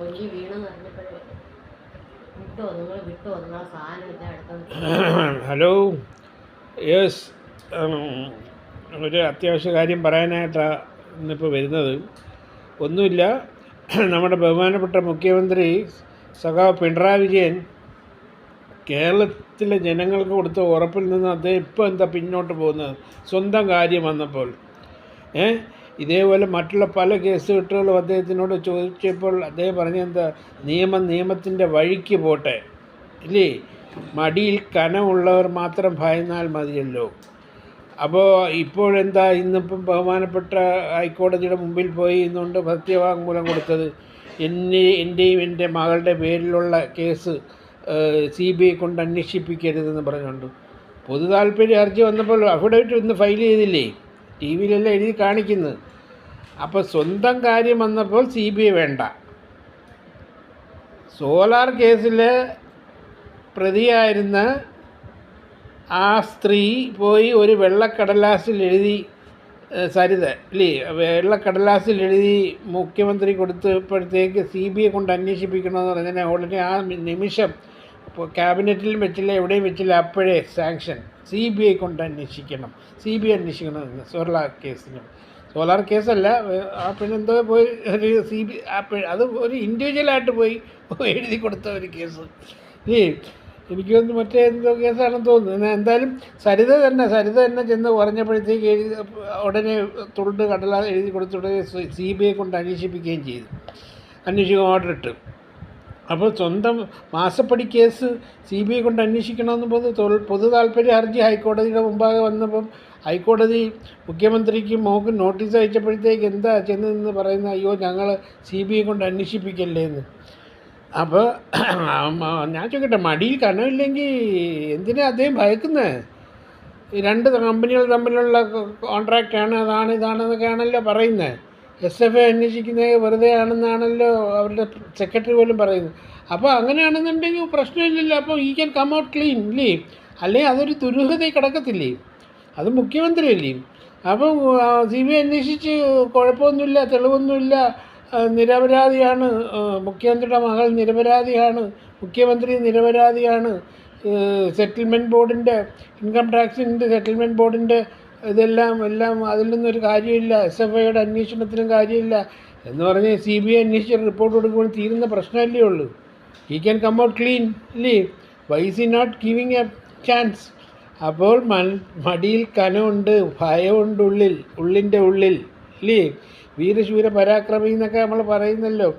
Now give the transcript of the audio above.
കൊഞ്ചി വീണെന്ന് പറഞ്ഞപ്പോഴേ വിട്ടോ നിങ്ങൾ വിട്ടോ നിങ്ങൾ സാധനം ഇല്ല അടുത്തോണ്ട്. Hello, yes. ഒരു അത്യാവശ്യ കാര്യം പറയാനായിട്ടാണ് ഇന്നിപ്പോൾ വരുന്നത്. ഒന്നുമില്ല, നമ്മുടെ ബഹുമാനപ്പെട്ട മുഖ്യമന്ത്രി സഖാവ് പിണറായി വിജയൻ കേരളത്തിലെ ജനങ്ങൾക്ക് കൊടുത്ത ഉറപ്പിൽ നിന്ന് അദ്ദേഹം ഇപ്പോൾ എന്താ പിന്നോട്ട് പോകുന്നത്? സ്വന്തം കാര്യം വന്നപ്പോൾ ഇതേപോലെ മറ്റുള്ള പല കേസ് കെട്ടുകളും അദ്ദേഹത്തിനോട് ചോദിച്ചപ്പോൾ അദ്ദേഹം പറഞ്ഞെന്താ, നിയമത്തിൻ്റെ വഴിക്ക് പോട്ടെ, ഇല്ലേ, മടിയിൽ കനമുള്ളവർ മാത്രം ഭയന്നാൽ മതിയല്ലോ. അപ്പോൾ ഇപ്പോഴെന്താ, ഇന്നിപ്പം ബഹുമാനപ്പെട്ട ഹൈക്കോടതിയുടെ മുമ്പിൽ പോയി ഇന്നുകൊണ്ട് സത്യവാങ്മൂലം കൊടുത്തത്, എൻ്റെയും എൻ്റെ മകളുടെ പേരിലുള്ള കേസ് CBI കൊണ്ട് അന്വേഷിപ്പിക്കരുതെന്ന് പറഞ്ഞുകൊണ്ട്. പൊതു താല്പര്യ ഹർജി വന്നപ്പോൾ അഫിഡവിറ്റ് ഇന്ന് ഫയൽ ചെയ്തില്ലേ, TV എഴുതി കാണിക്കുന്നത്. അപ്പോൾ സ്വന്തം കാര്യം വന്നപ്പോൾ CBI വേണ്ട. സോളാർ കേസിലെ പ്രതിയായിരുന്ന ആ സ്ത്രീ പോയി ഒരു വെള്ളക്കടലാസിൽ എഴുതി, സരിത ഇല്ലേ, വെള്ളക്കടലാസിൽ എഴുതി മുഖ്യമന്ത്രി കൊടുത്തപ്പോഴത്തേക്ക് CBI കൊണ്ട് അന്വേഷിപ്പിക്കണമെന്ന് പറഞ്ഞാൽ ഉടനെ ആ നിമിഷം ക്യാബിനറ്റിലും വെച്ചില്ല, എവിടെയും വെച്ചില്ല, അപ്പോഴേ സാങ്ഷൻ. CBI കൊണ്ട് അന്വേഷിക്കണം, CBI അന്വേഷിക്കണം സോളാർ കേസല്ല. പിന്നെന്തോ പോയി ഒരു അത് ഒരു ഇൻഡിവിജ്വലായിട്ട് പോയി എഴുതി കൊടുത്ത ഒരു കേസ്. എനിക്ക് തോന്നുന്നു മറ്റേ എന്തോ കേസാണെന്ന് തോന്നുന്നു. എന്തായാലും സരിത തന്നെ ചെന്ന് പറഞ്ഞപ്പോഴത്തേക്ക് ഉടനെ തുണ്ട് കടലാസ് എഴുതി കൊടുത്തുടനെ CBI കൊണ്ട് അന്വേഷിപ്പിക്കുകയും ചെയ്തു, അന്വേഷിക്കാൻ ഓർഡർ ഇട്ട്. അപ്പോൾ സ്വന്തം മാസപ്പടി കേസ് CBI കൊണ്ട് അന്വേഷിക്കണമെന്ന് പൊതു താല്പര്യ ഹർജി ഹൈക്കോടതിയുടെ മുമ്പാകെ വന്നപ്പം ഹൈക്കോടതി മുഖ്യമന്ത്രിക്ക് മോക്ക് നോട്ടീസ് അയച്ചപ്പോഴത്തേക്ക് എന്താ ചെന്ന് നിന്ന് പറയുന്ന, അയ്യോ ഞങ്ങൾ CBI കൊണ്ട് അന്വേഷിപ്പിക്കല്ലേ എന്ന്. അപ്പോൾ ഞാൻ ചോദിക്കട്ടെ, മടിയിൽ കനമില്ലെങ്കിൽ എന്തിനാ അദ്ദേഹം ഭയക്കുന്നത്? രണ്ട് കമ്പനികൾ തമ്മിലുള്ള കോൺട്രാക്റ്റാണ്, ഇതാണെന്നൊക്കെയാണല്ലോ പറയുന്നത്. SFI അന്വേഷിക്കുന്നത് വെറുതെ ആണെന്നാണല്ലോ അവരുടെ സെക്രട്ടറി പോലും പറയുന്നത്. അപ്പോൾ അങ്ങനെയാണെന്നുണ്ടെങ്കിൽ പ്രശ്നമില്ലല്ലോ, അപ്പോൾ ഈ ക്യാൻ കം ഔട്ട് ക്ലീൻ ഇല്ലേ, അല്ലെങ്കിൽ അതൊരു ദുരൂഹതയിൽ കിടക്കത്തില്ലേ, അത് മുഖ്യമന്ത്രിയല്ലേ. അപ്പം CBI അന്വേഷിച്ച് കുഴപ്പമൊന്നുമില്ല, തെളിവൊന്നുമില്ല, നിരപരാധിയാണ്, മുഖ്യമന്ത്രിയുടെ മകൾ നിരപരാധിയാണ്, മുഖ്യമന്ത്രി നിരപരാധിയാണ്, സെറ്റിൽമെൻറ്റ് ബോർഡിൻ്റെ ഇൻകം ടാക്സിൻ്റെ സെറ്റിൽമെൻറ്റ് ബോർഡിൻ്റെ എല്ലാം അതിൽ നിന്നൊരു കാര്യമില്ല, SFIയുടെ അന്വേഷണത്തിനും കാര്യമില്ല എന്ന് പറഞ്ഞ് CBI അന്വേഷിച്ച് റിപ്പോർട്ട് കൊടുക്കുമ്പോൾ തീരുന്ന പ്രശ്നമല്ലേ ഉള്ളൂ. He can come out clean ഇല്ലേ, why is he not giving a chance? അപ്പോൾ മടിയിൽ കനമുണ്ട്, ഭയമുണ്ട് ഉള്ളിൻ്റെ ഉള്ളിൽ ഇല്ലേ, വീരശൂര പരാക്രമി എന്നൊക്കെ നമ്മൾ പറയുന്നല്ലോ.